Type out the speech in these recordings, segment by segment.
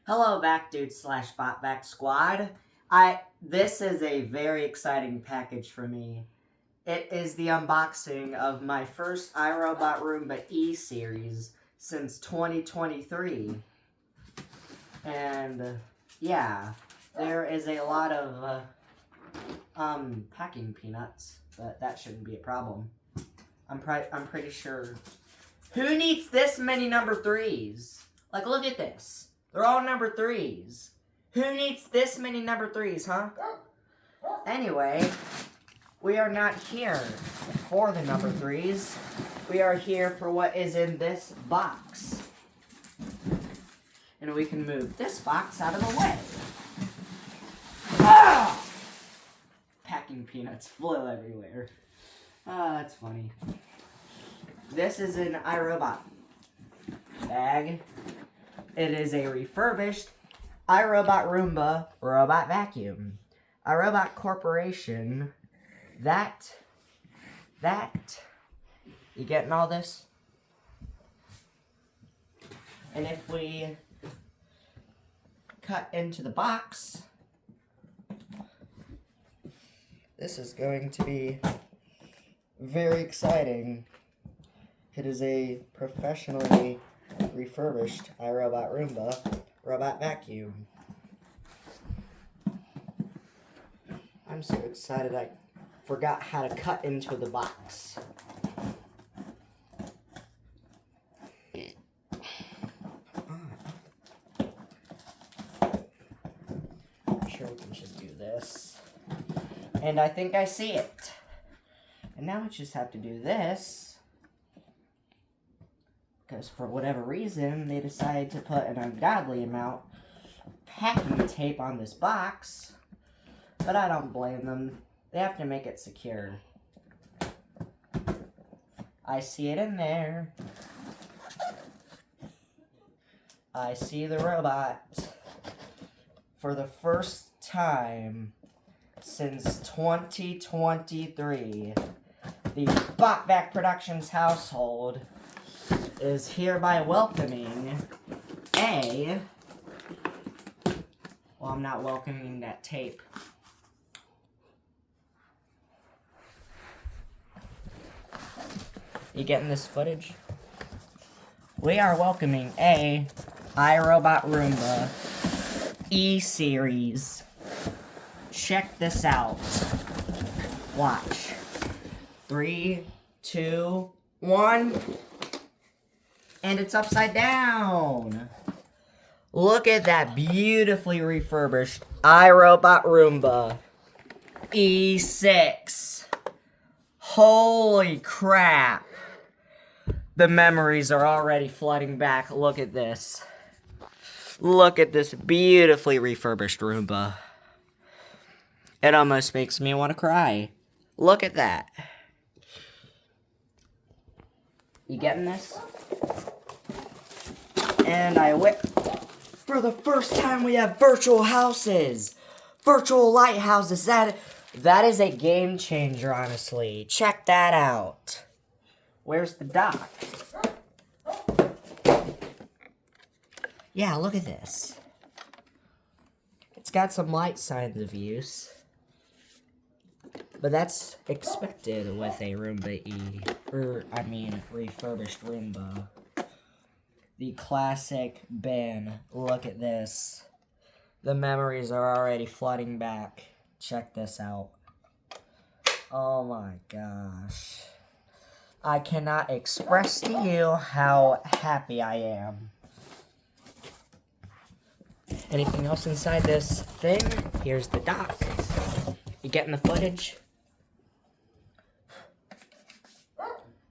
Hello, Vac-Dude / Vac Squad. This is a very exciting package for me. It is the unboxing of my first Irobot Roomba E series since 2023. And yeah, there is a lot of packing peanuts, but that shouldn't be a problem. I'm pretty sure. Who needs this many number 3s? Like, look at this. They're all number 3s. Who needs this many number 3s, huh? Anyway, we are not here for the number 3s. We are here for what is in this box. And we can move this box out of the way. Ah! Packing peanuts flew everywhere. Ah, that's funny. This is an Irobot bag. It is a refurbished Irobot Roomba robot vacuum. Irobot Corporation. That. You getting all this? And if we cut into the box, this is going to be very exciting. It is a professionally refurbished Irobot Roomba robot vacuum. I'm so excited I forgot how to cut into the box. I'm sure we can just do this. And I think I see it. And now we just have to do this. Because for whatever reason, they decided to put an ungodly amount of packing tape on this box. But I don't blame them. They have to make it secure. I see it in there. I see the robot. For the first time since 2023, the Vac Productions household is hereby welcoming a... Well, I'm not welcoming that tape. You getting this footage? We are welcoming a Irobot Roomba E-Series. Check this out. Watch. 3, 2, 1... And it's upside down. Look at that beautifully refurbished Irobot Roomba E6. Holy crap. The memories are already flooding back. Look at this. Look at this beautifully refurbished Roomba. It almost makes me want to cry. Look at that. You getting this? And for the first time we have virtual houses. Virtual lighthouses. That is a game changer, honestly. Check that out. Where's the dock? Yeah, look at this. It's got some light signs of use. But that's expected with a Roomba E. Refurbished Roomba. The classic bin. Look at this. The memories are already flooding back. Check this out. Oh my gosh. I cannot express to you how happy I am. Anything else inside this thing? Here's the dock. You getting the footage?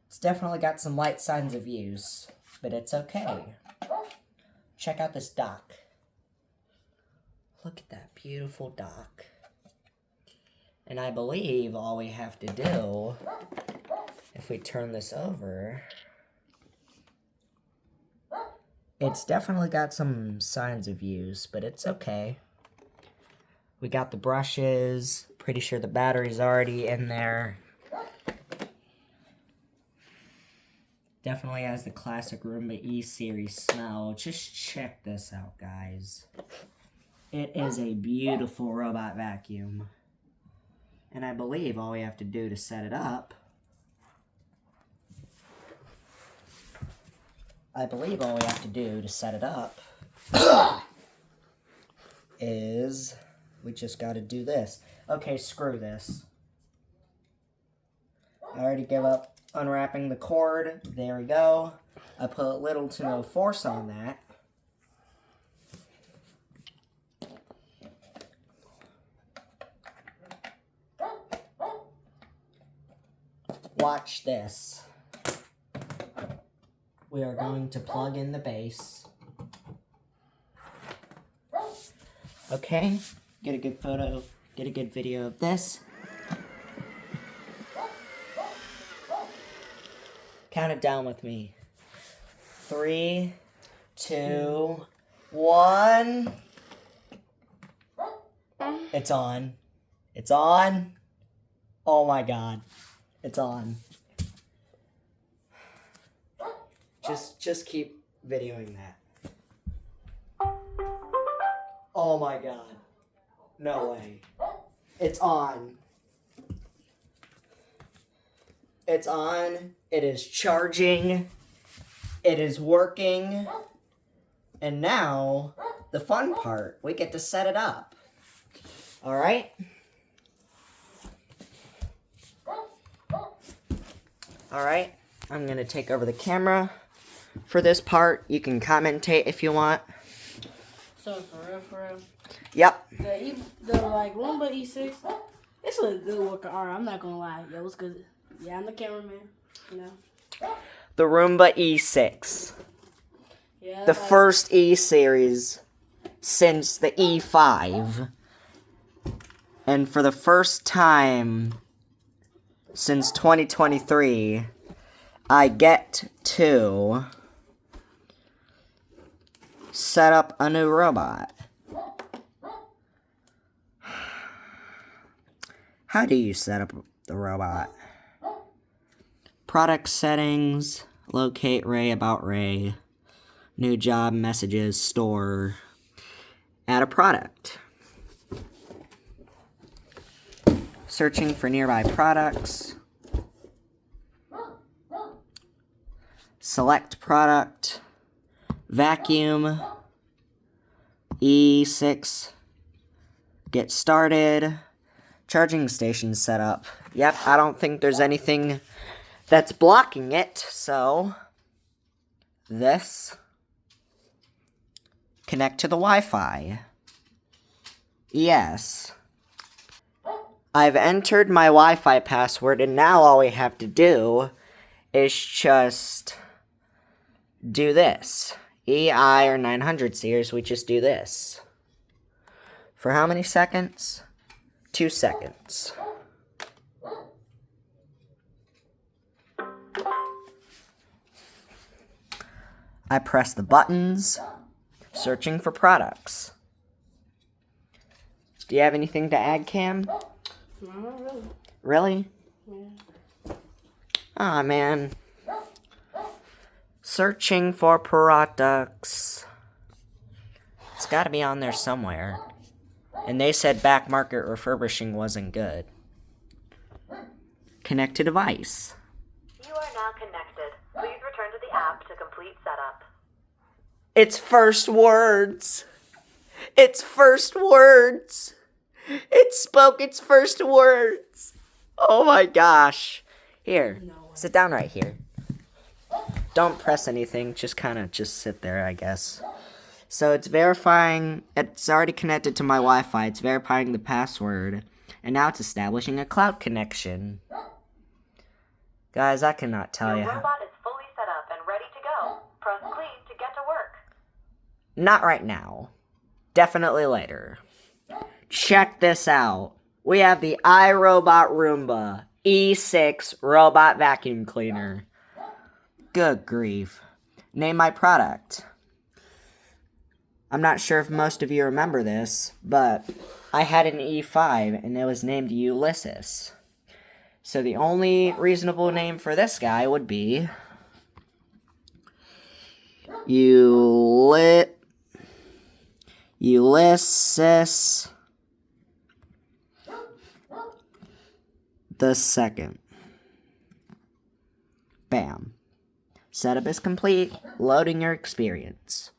It's definitely got some light signs of use, but it's okay. Check out this dock. Look at that beautiful dock. And I believe all we have to do, if we turn this over, it's definitely got some signs of use, but it's okay. We got the brushes. Pretty sure the battery's already in there. Definitely has the classic Roomba E series smell. Just check this out, guys. It is a beautiful robot vacuum. And I believe all we have to do to set it up is we just got to do this. Okay, screw this. I already gave up unwrapping the cord. There we go. I put little to no force on that. Watch this. We are going to plug in the base. Okay, get a good photo, get a good video of this. Count it down with me. 3, 2, 1. It's on. It's on. Oh my god. It's on. Just keep videoing that. Oh my god. No way. It's on. It's on. It is charging. It is working. And now, the fun part. We get to set it up. Alright? Alright. I'm going to take over the camera for this part. You can commentate if you want. So, for real. Yep. The Roomba E6, it's a good work of art. I'm not gonna lie. Yo, it's good. Yeah, I'm the cameraman. You know. The Roomba E6. Yeah. The first E series since the E5. And for the first time since 2023, I get to set up a new robot. How do you set up the robot? Product settings, locate Ray, about Ray, new job, messages, store, add a product. Searching for nearby products. Select product. Vacuum. E6. Get started. Charging station set up. Yep, I don't think there's anything that's blocking it, so this. Connect to the Wi-Fi. Yes. I've entered my Wi-Fi password, and now all we have to do is just do this. EI or 900 series, we just do this. For how many seconds? 2 seconds. I press the buttons, searching for products. Do you have anything to add, Cam? No, not really. Really? Yeah. Aw, man. Searching for products. It's gotta be on there somewhere. And they said back market refurbishing wasn't good. Connect to device. You are now connected. Please return to the app to complete setup. It's first words. It's first words. It spoke its first words. Oh my gosh. Here, sit down right here. Don't press anything. Just sit there, I guess. So it's verifying, it's already connected to my Wi-Fi. It's verifying the password. And now it's establishing a cloud connection. Guys, I cannot tell you. Your robot is fully set up and ready to go. Press clean to get to work. Not right now. Definitely later. Check this out. We have the Irobot Roomba E6 robot vacuum cleaner. Good grief. Name my product. I'm not sure if most of you remember this, but I had an E5 and it was named Ulysses. So the only reasonable name for this guy would be Ulysses the second. Bam. Setup is complete. Loading your experience.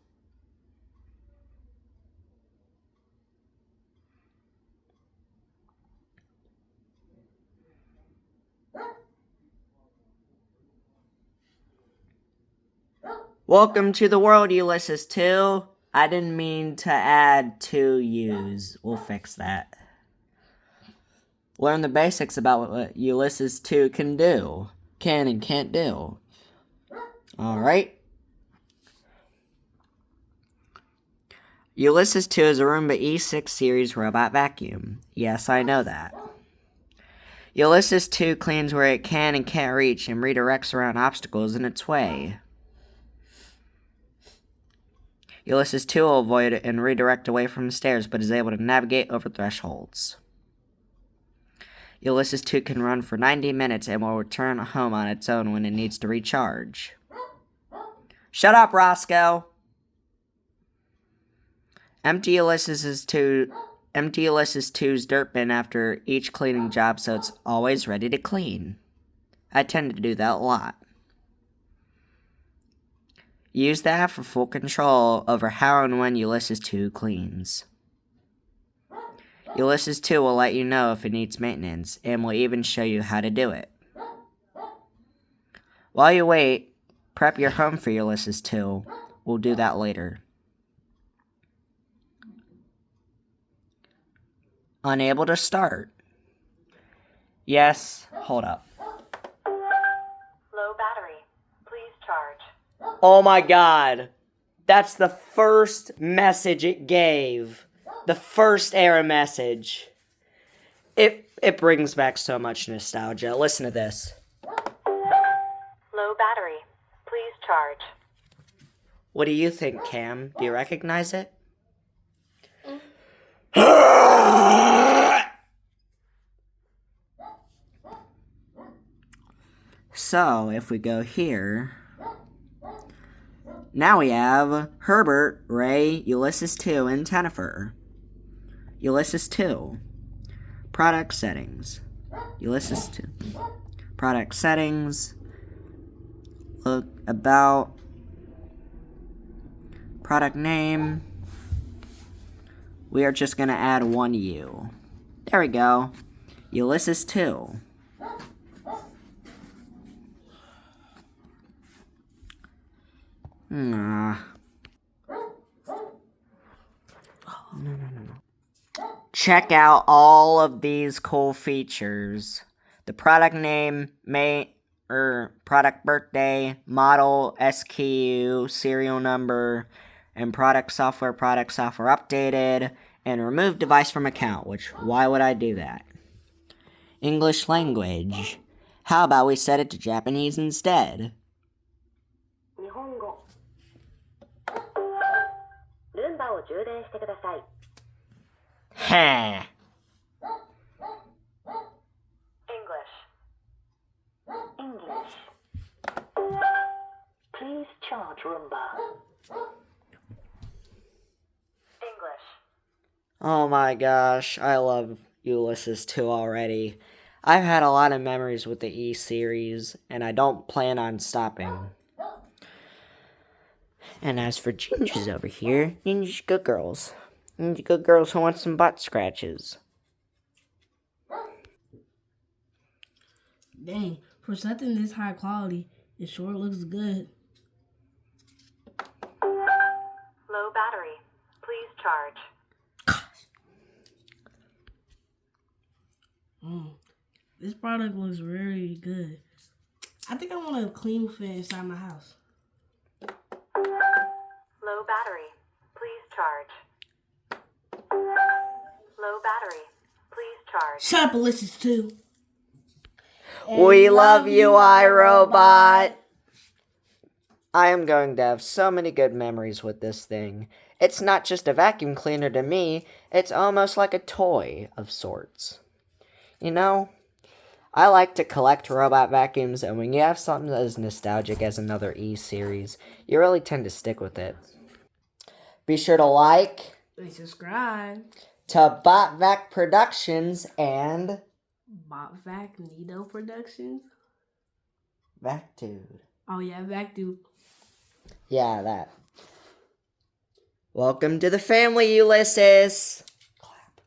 Welcome to the world, Ulysses 2. I didn't mean to add 2 U's. We'll fix that. Learn the basics about what Ulysses 2 can do. Can and can't do. Alright. Ulysses 2 is a Roomba E6 series robot vacuum. Yes, I know that. Ulysses 2 cleans where it can and can't reach and redirects around obstacles in its way. Ulysses 2 will avoid and redirect away from stairs, but is able to navigate over thresholds. Ulysses 2 can run for 90 minutes and will return home on its own when it needs to recharge. Shut up, Roscoe! Empty Ulysses 2's dirt bin after each cleaning job so it's always ready to clean. I tend to do that a lot. Use the app for full control over how and when Ulysses 2 cleans. Ulysses 2 will let you know if it needs maintenance, and will even show you how to do it. While you wait, prep your home for Ulysses 2. We'll do that later. Unable to start. Yes, hold up. Low battery. Please charge. Oh my god. That's the first message it gave. The first error message. It brings back so much nostalgia. Listen to this. Low battery. Please charge. What do you think, Cam? Do you recognize it? So, if we go here, now we have Herbert, Ray, Ulysses 2, and Tennifer. Ulysses 2. Product settings. Ulysses 2. Product settings. Look, about. Product name. We are just going to add 1 U. There we go. Ulysses 2. No. Check out all of these cool features. The product name, product birthday, model, SKU, serial number, and product software updated, and remove device from account, which, why would I do that? English language. How about we set it to Japanese instead? 日本語。ルンバを充電してください。Heh. English. Please charge Roomba. English. Oh my gosh, I love Ulysses 2 already. I've had a lot of memories with the E series, and I don't plan on stopping. And as for Ginger's over here, Ginger's good girls. Ginger's good girls who want some butt scratches. Dang, for something this high quality, it sure looks good. Low battery. Please charge. This product looks really good. I think I want a clean fan inside my house. Low battery. Please charge. Low battery. Please charge. Shut up, Ulysses 2. We love you, Irobot! I am going to have so many good memories with this thing. It's not just a vacuum cleaner to me, it's almost like a toy of sorts. You know, I like to collect robot vacuums, and when you have something as nostalgic as another E series, you really tend to stick with it. Be sure to like, and subscribe. to Vac Productions and Vac Nido Productions. Vac-Dude. Oh yeah, Vac-Dude. Yeah, that. Welcome to the family, Ulysses. Clap.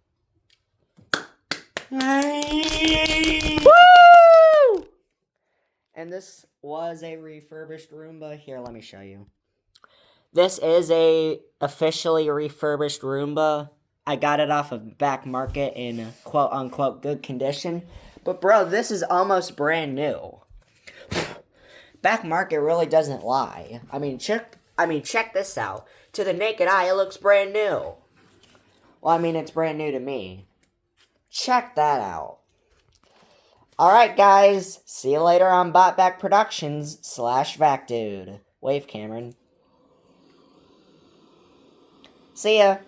Woo! And this was a refurbished Roomba. Here, let me show you. This is a officially refurbished Roomba. I got it off of Back Market in quote-unquote good condition. But bro, this is almost brand new. Back Market really doesn't lie. I mean, check this out. To the naked eye, it looks brand new. Well, I mean, it's brand new to me. Check that out. Alright, guys. See you later on Botback Productions / Vac-Dude. Wave, Cameron. See ya.